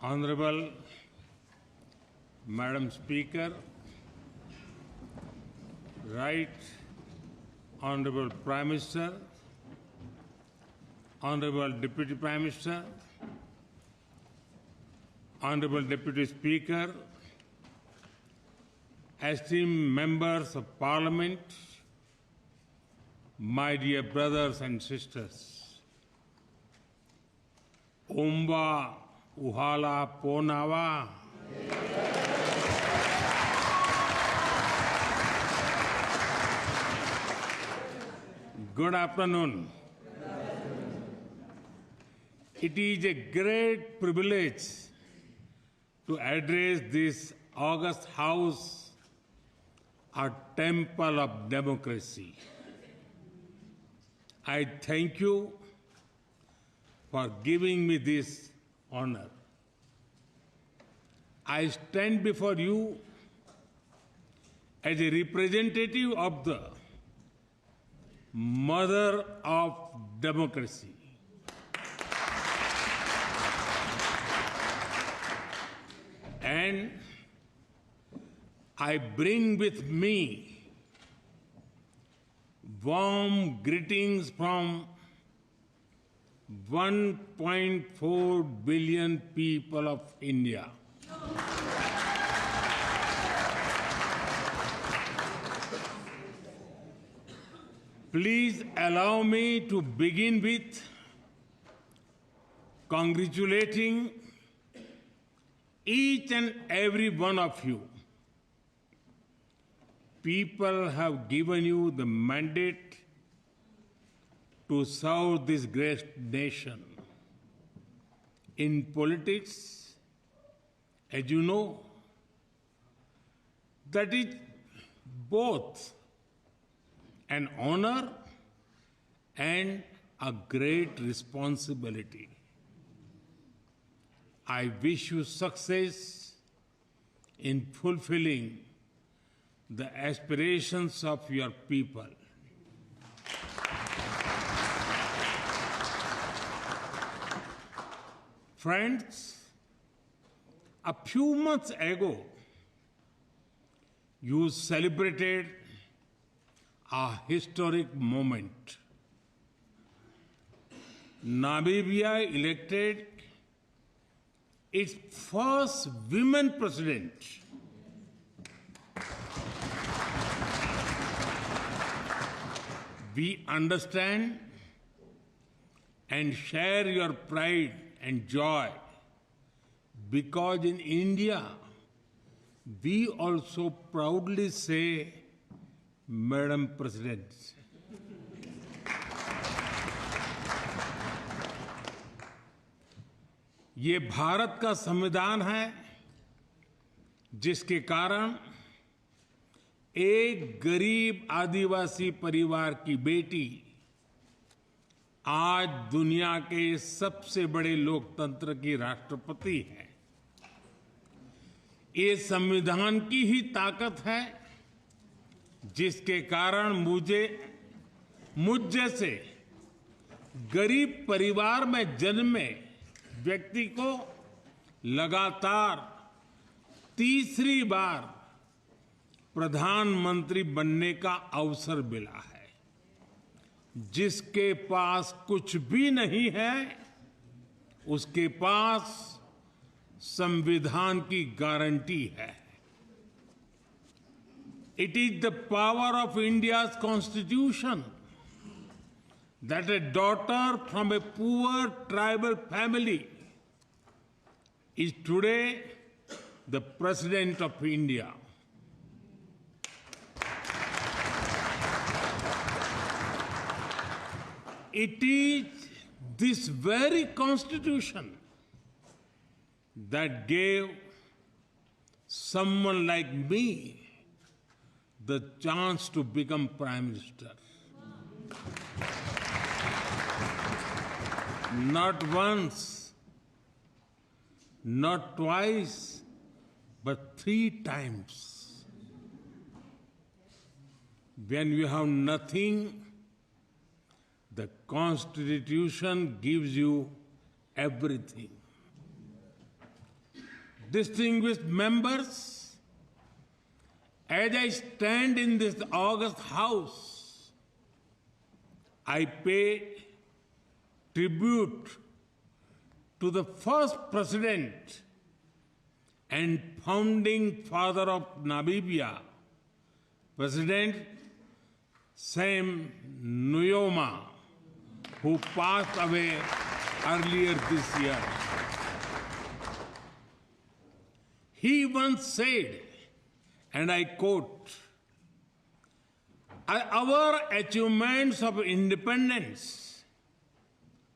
Honorable Madam Speaker, Right Honorable Prime Minister, Honorable Deputy Prime Minister, Honorable Deputy Speaker, esteemed members of Parliament, my dear brothers and sisters, Omba Uhala Ponawa. Good afternoon. It is a great privilege to address this august house, a temple of democracy. I thank you for giving me this honor. I stand before you as a representative of the mother of democracy. And I bring with me warm greetings from 1.4 billion people of India. Please allow me to begin with congratulating each and every one of you. People have given you the mandate to serve this great nation. In politics, as you know, that is both an honor and a great responsibility. I wish you success in fulfilling the aspirations of your people. Friends, a few months ago, you celebrated a historic moment. Namibia elected its first women president. We understand and share your pride and joy because in India, we also proudly say, Madam President. ये भारत का संविधान है जिसके कारण एक गरीब आदिवासी परिवार की बेटी आज दुनिया के सबसे बड़े लोकतंत्र की राष्ट्रपति है। ये संविधान की ही ताकत है जिसके कारण मुझ जैसे गरीब परिवार में जन्मे व्यक्ति को लगातार तीसरी बार प्रधानमंत्री बनने का अवसर मिला है। जिसके पास कुछ भी नहीं है, उसके पास संविधान की गारंटी है। It is the power of India's constitution that a daughter from a poor tribal family is today the President of India. It is this very constitution that gave someone like me the chance to become Prime Minister. Not once, not twice, but 3 times. When you have nothing, the Constitution gives you everything. Distinguished members, as I stand in this august house, I pay tribute to the first president and founding father of Namibia, President Sam Nujoma, who passed away earlier this year. He once said, and I quote, "Our achievements of independence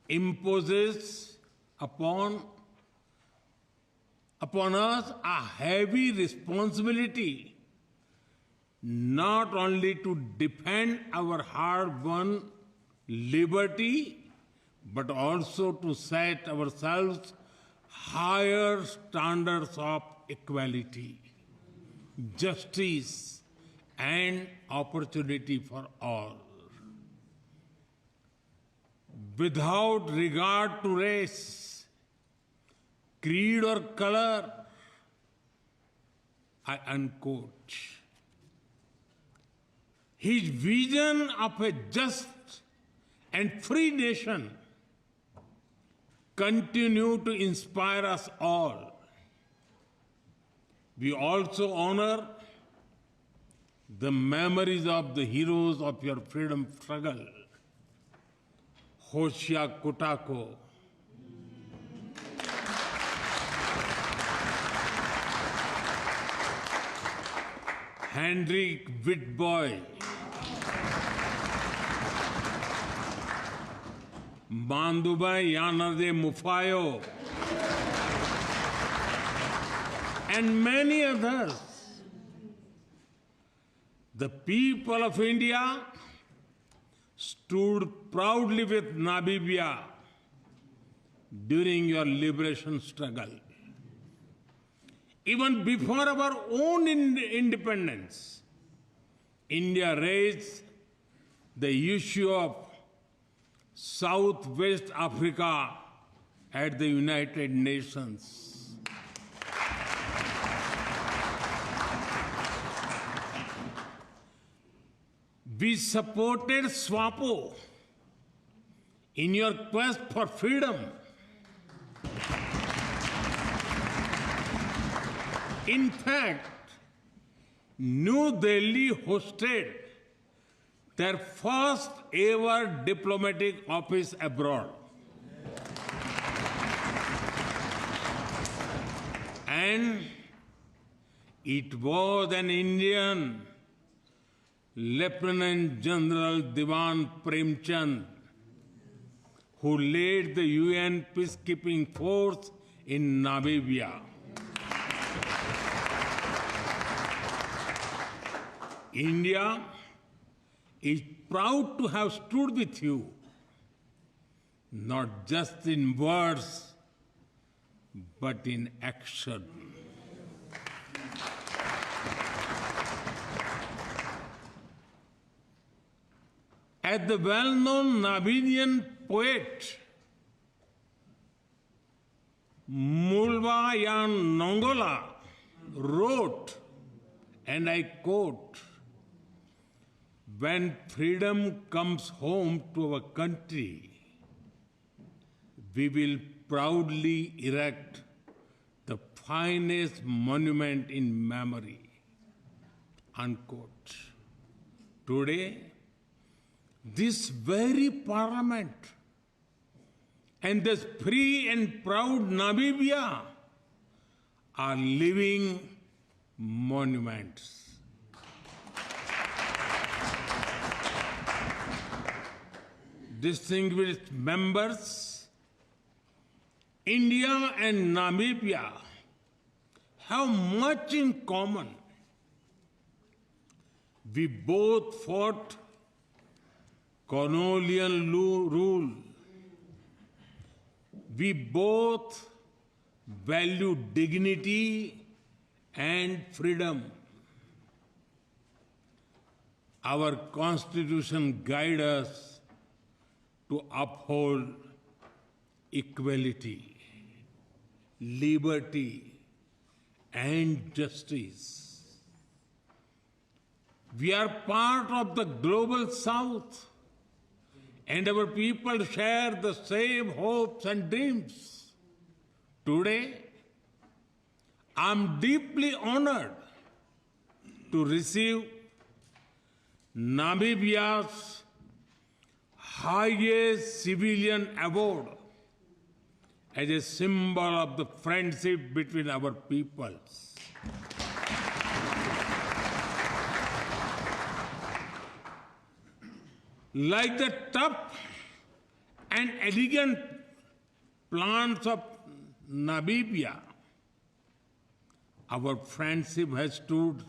imposes upon us a heavy responsibility not only to defend our hard-won liberty, but also to set ourselves higher standards of equality, justice, and opportunity for all. Without regard to race, creed, or color," I unquote. His vision of a just and free nation continue to inspire us all. We also honor the memories of the heroes of your freedom struggle, Hosea Kutako, Hendrik Witbooi, Mandubai Yanade Mufayo, and many others. The people of India stood proudly with Namibia during your liberation struggle. Even before our own independence, India raised the issue of Southwest Africa at the United Nations. We supported SWAPO in your quest for freedom. In fact, New Delhi hosted their first ever diplomatic office abroad. And it was an Indian, Lieutenant General Diwan Premchand, who led the UN peacekeeping force in Namibia. India is proud to have stood with you, not just in words, but in action. As the well-known Namibian poet Mulvayan Nongola wrote, and I quote, "When freedom comes home to our country, we will proudly erect the finest monument in memory," unquote. Today, this very parliament and this free and proud Namibia are living monuments. Distinguished members, India and Namibia have much in common. We both fought colonial rule. We both value dignity and freedom. Our Constitution guides us to uphold equality, liberty, and justice. We are part of the global South, and our people share the same hopes and dreams. Today, I'm deeply honored to receive Namibia's highest civilian award as a symbol of the friendship between our peoples. Like the tough and elegant plants of Namibia, our friendship has stood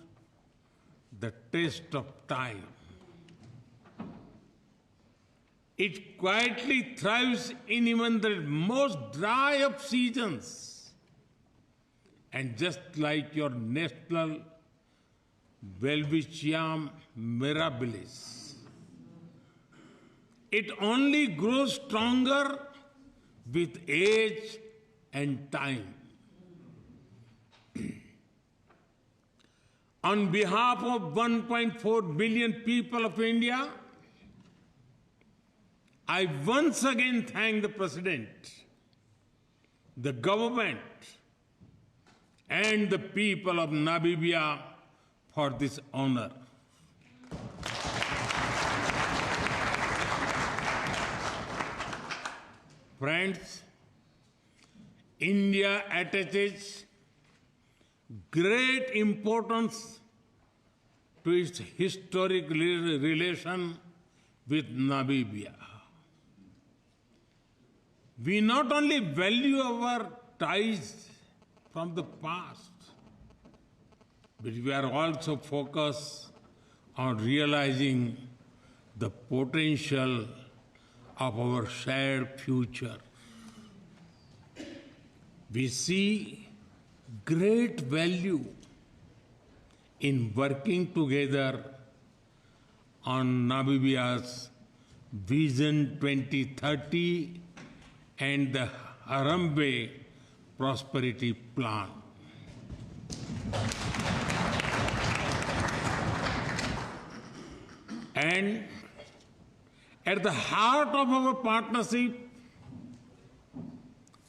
the test of time. It quietly thrives in even the most dry of seasons. And just like your national Welwitschia mirabilis, it only grows stronger with age and time. On behalf of 1.4 billion people of India, I once again thank the President, the government, and the people of Namibia for this honor. Friends, India attaches great importance to its historic relation with Namibia. We not only value our ties from the past, but we are also focused on realizing the potential of our shared future. We see great value in working together on Namibia's Vision 2030 and the Harambee Prosperity Plan. And at the heart of our partnership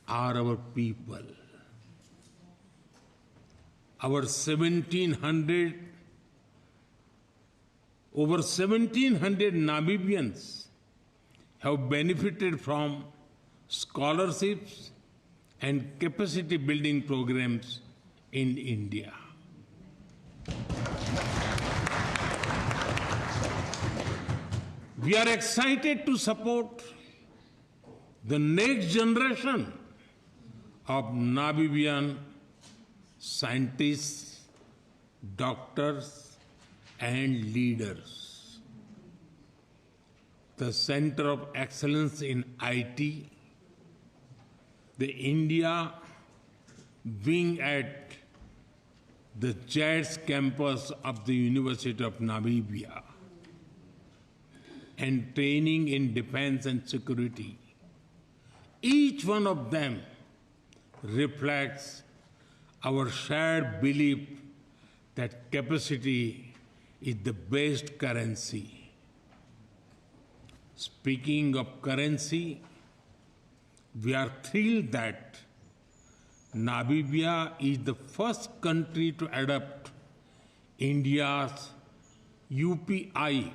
are our people. Over 1,700 Namibians have benefited from scholarships and capacity building programs in India. We are excited to support the next generation of Namibian scientists, doctors, and leaders. The Center of Excellence in IT, the India wing at the JADS campus of the University of Namibia, and training in defense and security. Each one of them reflects our shared belief that capacity is the best currency. Speaking of currency, we are thrilled that Namibia is the first country to adopt India's UPI,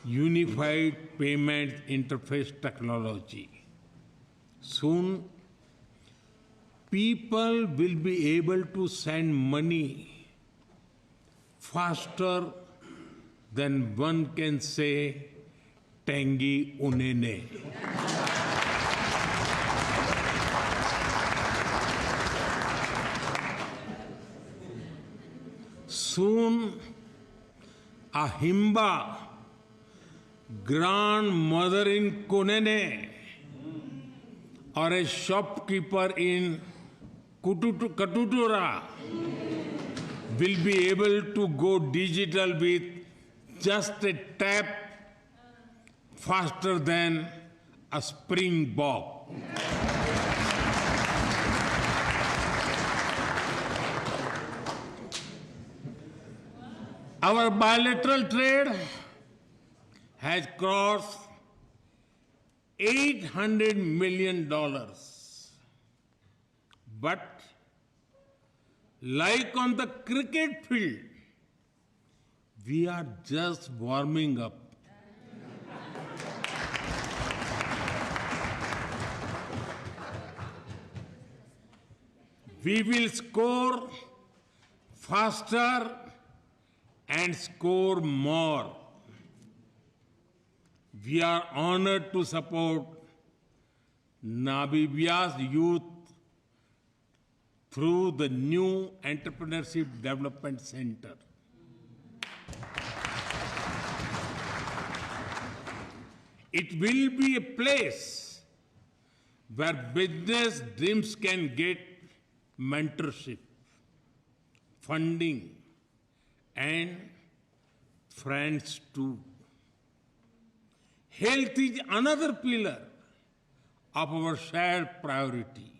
Unified Payment Interface technology. Soon, people will be able to send money faster than one can say Tangi Unene. Soon, a Himba, grandmother in Kunene, or a shopkeeper in Katutura will be able to go digital with just a tap faster than a Springbok. Our bilateral trade has crossed $800 million. But like on the cricket field, we are just warming up. We will score faster and score more. We are honored to support Namibia's youth through the new Entrepreneurship Development Center. It will be a place where business dreams can get mentorship, funding, and friends too. Health is another pillar of our shared priority.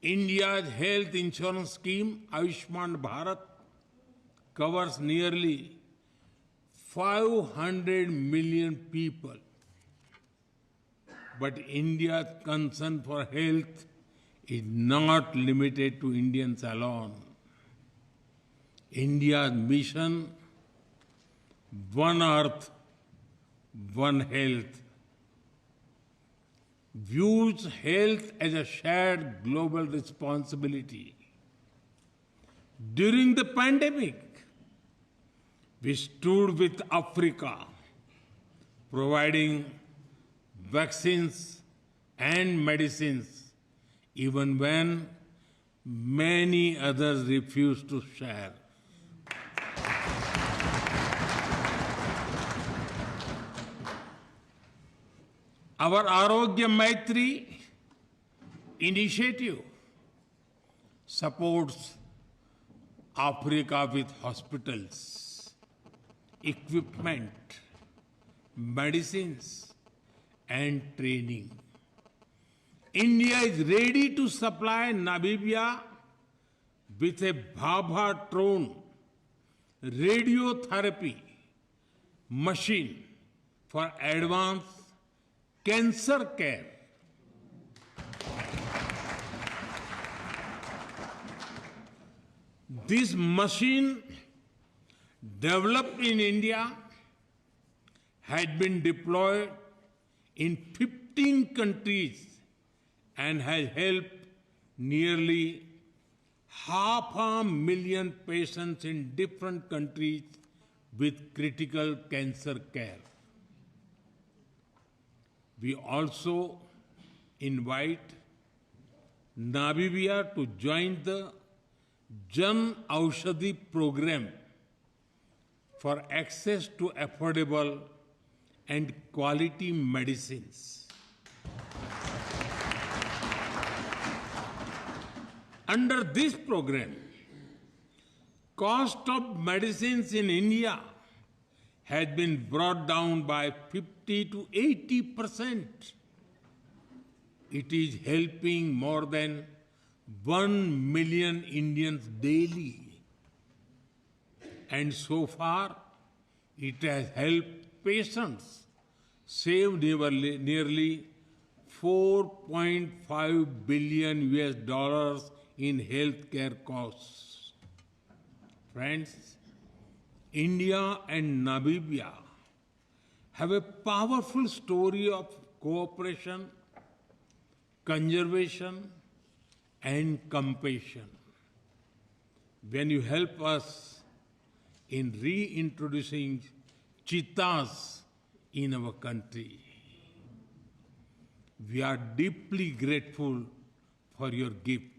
India's health insurance scheme, Ayushman Bharat, covers nearly 500 million people. But India's concern for health is not limited to Indians alone. India's mission, One Earth, One Health, views health as a shared global responsibility. During the pandemic, we stood with Africa, providing vaccines and medicines, even when many others refused to share. Our Arogya Maitri initiative supports Africa with hospitals, equipment, medicines, and training. India is ready to supply Namibia with a Bhabha-Tron radiotherapy machine for advanced cancer care. This machine, developed in India, had been deployed in 15 countries and has helped nearly 500,000 patients in different countries with critical cancer care. We also invite Namibia to join the Jan Aushadhi program for access to affordable and quality medicines. Under this program, cost of medicines in India has been brought down by 50 to 80%. It is helping more than 1 million Indians daily. And so far, it has helped patients save nearly $4.5 billion in healthcare costs. Friends, India and Namibia have a powerful story of cooperation, conservation, and compassion. When you help us in reintroducing cheetahs in our country, we are deeply grateful for your gift.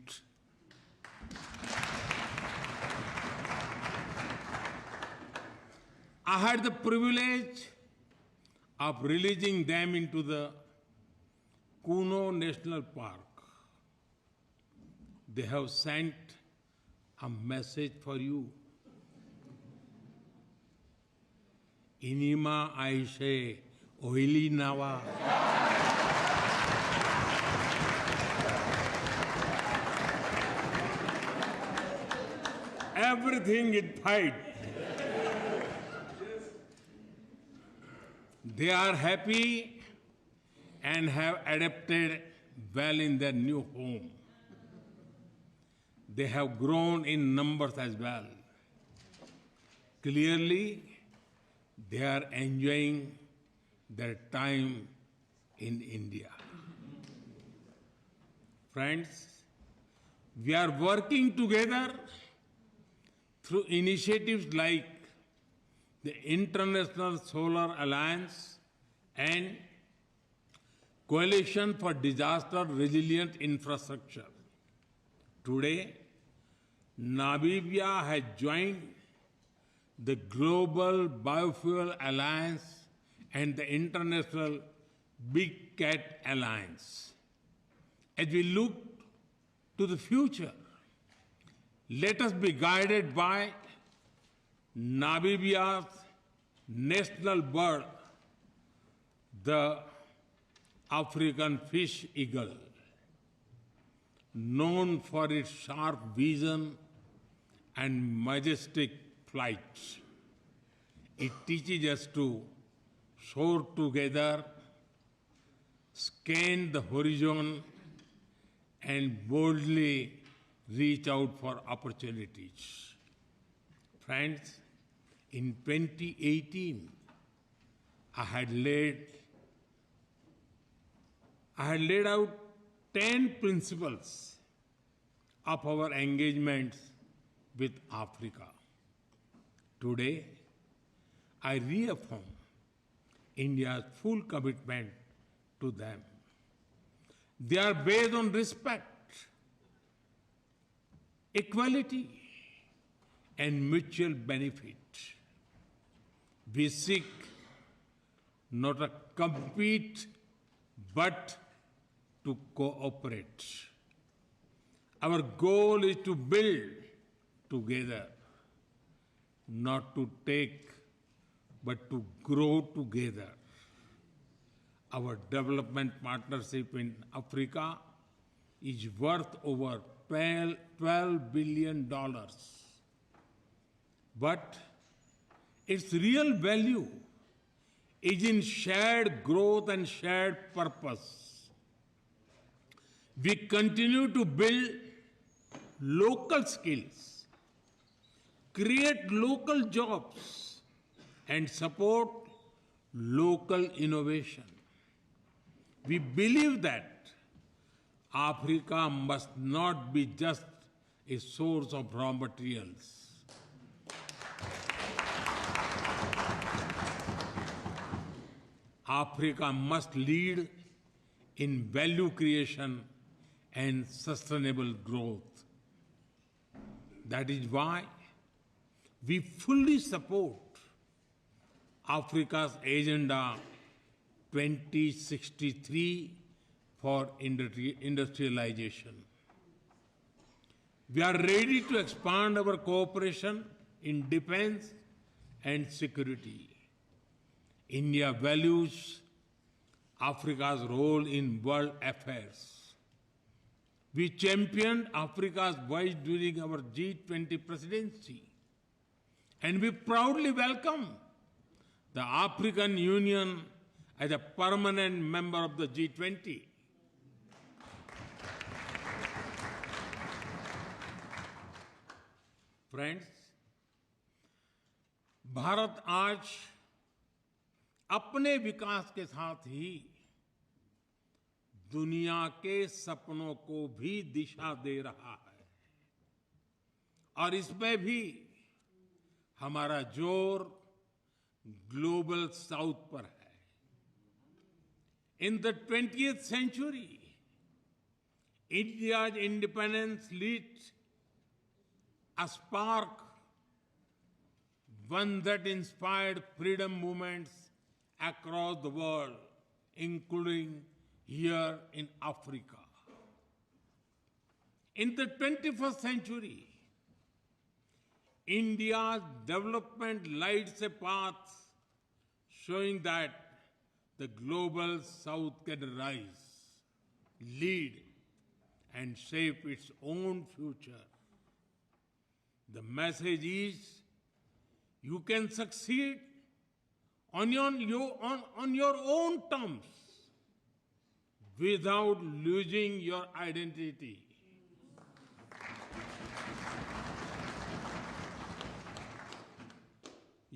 I had the privilege of releasing them into the Kuno National Park. They have sent a message for you. Inima Aishe Oili Nawa. Everything is fine. They are happy and have adapted well in their new home. They have grown in numbers as well. Clearly, they are enjoying their time in India. Friends, we are working together through initiatives like the International Solar Alliance and Coalition for Disaster Resilient Infrastructure. Today, Namibia has joined the Global Biofuel Alliance and the International Big Cat Alliance. As we look to the future, let us be guided by Namibia's national bird, the African fish eagle. Known for its sharp vision and majestic flight, it teaches us to soar together, scan the horizon, and boldly reach out for opportunities. Friends, in 2018, I had laid out 10 principles of our engagements with Africa. Today, I reaffirm India's full commitment to them. They are based on respect, equality, and mutual benefit. We seek not to compete, but to cooperate. Our goal is to build together, not to take, but to grow together. Our development partnership in Africa is worth over $12 billion. But its real value is in shared growth and shared purpose. We continue to build local skills, create local jobs, and support local innovation. We believe that Africa must not be just a source of raw materials. Africa must lead in value creation and sustainable growth. That is why we fully support Africa's Agenda 2063 for industrialization. We are ready to expand our cooperation in defense and security. India values Africa's role in world affairs. We championed Africa's voice during our G20 presidency, and we proudly welcome the African Union as a permanent member of the G20. Friends, Bharat आज अपने विकास के साथ ही दुनिया के सपनों को भी दिशा दे रहा है, और इसमें भी हमारा जोर ग्लोबल साउथ पर है. In the 20th century, India's independence lit a spark, one that inspired freedom movements across the world, including here in Africa. In the 21st century, India's development lights a path showing that the global south can rise, lead, and shape its own future. The message is, you can succeed on your own terms without losing your identity.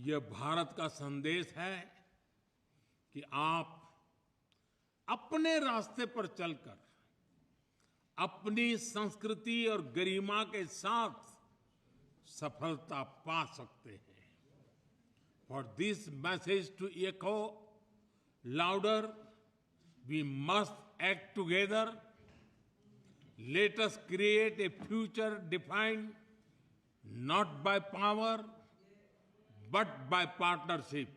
यह भारत का संदेश है कि आप अपने रास्ते पर चलकर अपनी संस्कृति और गरिमा के साथ सफलता पा सकते हैं. For this message to echo louder, we must act together. Let us create a future defined not by power, but by partnership.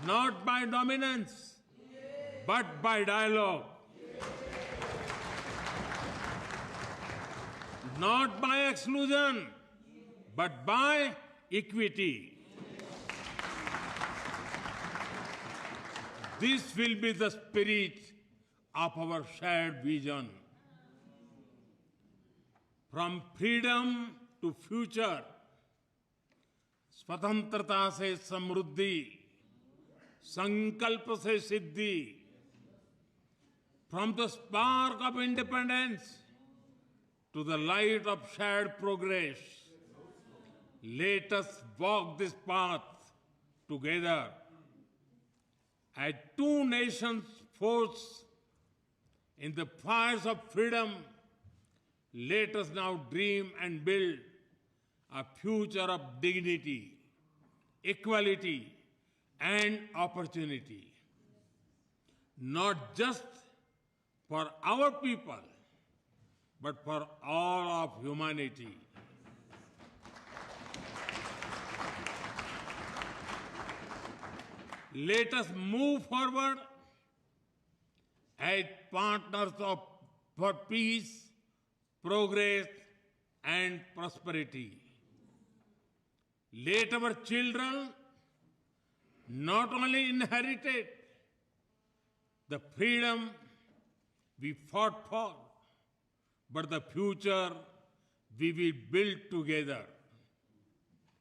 Not by dominance, but by dialogue. Not by exclusion, but by equity. This will be the spirit of our shared vision. From freedom to future, स्वतंत्रता से समृद्धि, संकल्प से सिद्धि. From the spark of independence to the light of shared progress, let us walk this path together. As two nations forged in the fires of freedom, let us now dream and build a future of dignity, equality, and opportunity. Not just for our people, but for all of humanity. Let us move forward as partners for peace, progress, and prosperity. Let our children not only inherit the freedom we fought for, but the future we will build together.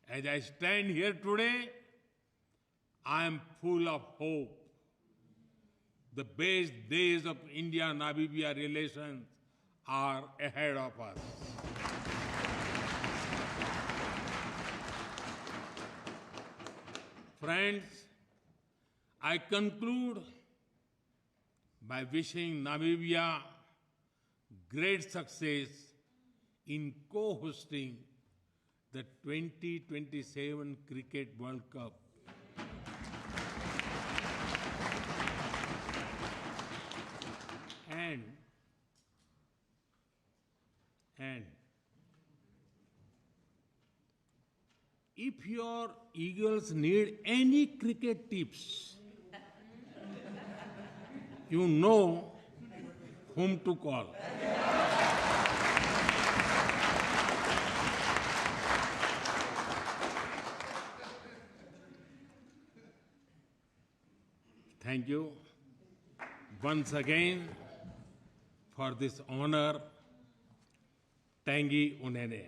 As I stand here today, I am full of hope. The best days of India-Namibia relations are ahead of us. Friends, I conclude by wishing Namibia great success in co-hosting the 2027 Cricket World Cup. And if your Eagles need any cricket tips, you know whom to call. Thank you once again for this honor. Tangi Unene.